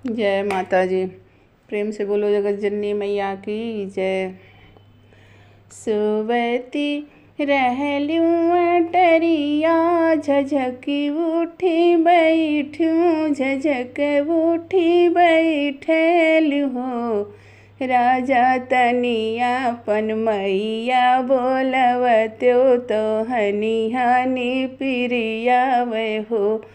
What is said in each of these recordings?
जय माता जी। प्रेम से बोलो जगत जननी मैया की जय। सुवती रहलूँ अटरिया, झझकी उठी बैठूँ, झझक उठी बैठल हो। राजा तनिया पन मैया बोलवत्यो, तो हनी हनी प्रिया वे हो।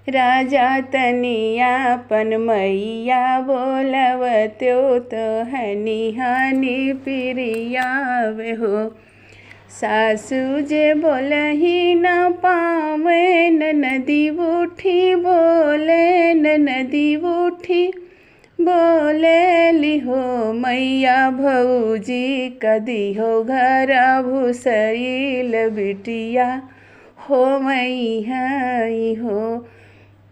राजा तनिया पन मैया बोलवत्यो, तो हनी हनी प्रिया वे हो। सासू जे बोलही न पावे, नदी उठी बोले, नदी उठी बोले लिहो। मैया भौजी कदी हो घर भूसैल बिटिया हो मैया हो।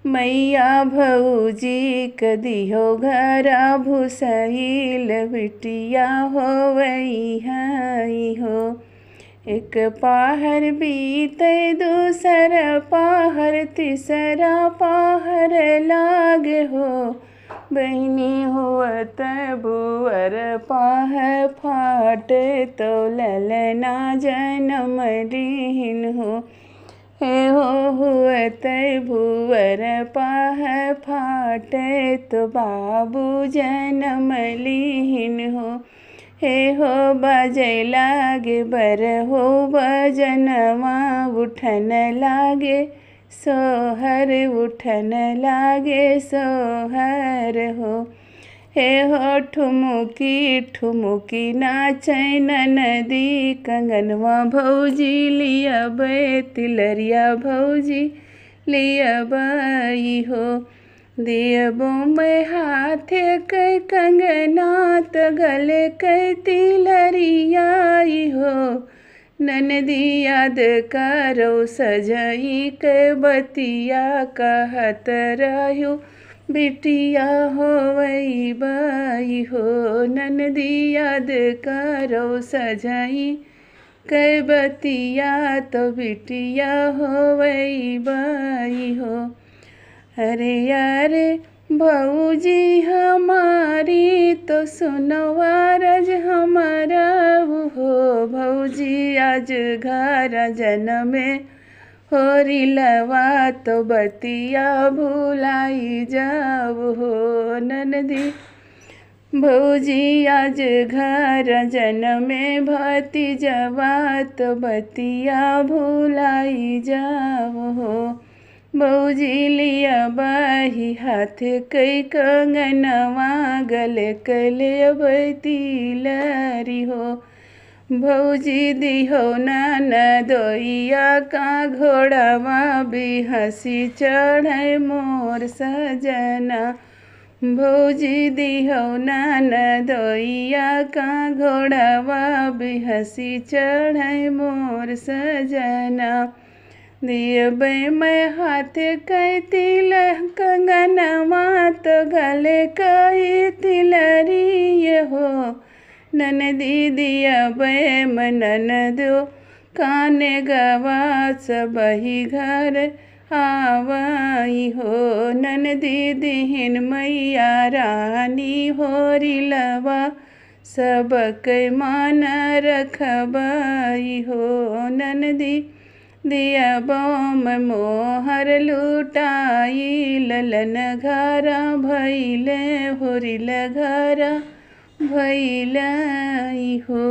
मैया भौजी कदी हो घर भूसैल बिटिया हो मैया हो। एक पहर बीते दूसर पहर, तीसरा पहर लागे हो। बहनी होत बुअर पाह फाटे, तो ललना जन्म दीन हो। हे हो हुअत भुअर पाह फाटे, तो बाबू जन्म लीन हो। हे हो बजे लागे बर हो, बजनवा उठन लागे सोहर, उठन लागे सोहर हो। हे हो ठुमुकी ठुमुकी नाचे नदी, कंगनवा भौजी लियबै, तिलरिया भौजी लियबै हो। देबो में हाथ के कंगना, तो गले के तिलरिया हो। ननदी याद करो सजई के बतिया, कहत रहू बिटिया होवई बाई हो। ननदी याद करो सजई के बतिया, तो बिटिया होवई बाई हो। अरे अरे भौजी हमारी, तो सुनो आरज हमारा हो। भौजी आज घर जनमे होरी लवा, तो बतिया भुलाई जाओ हो। ननदी भौजी आज घर जनमे भतीजवा, तो बतिया भुलाई जाओ हो। भौजी लिया बाही हाथ कई कंगनवा, गले कले तिलरी हो। भौजी दिहो ननदोइया का घोड़ावा, बिहसी चढ़े मोर सजना। भौजी दिहो ननदोइया का घोड़ावा, बिहसी चढ़े मोर सजना। दियबै मैं हाथ कई तिल कंगनवा, तो गले कई तिलरी हो। ननदी दियबै मैं ननदो काने गवा, सबही घर आवाई हो। ननदी दिहिन मैया रानी होरी लवा, सबके मान रखबाई हो। ननदी दिया बम मोहर लुटाई, ललन घरा भैले होरिल घरा भैलाई हो।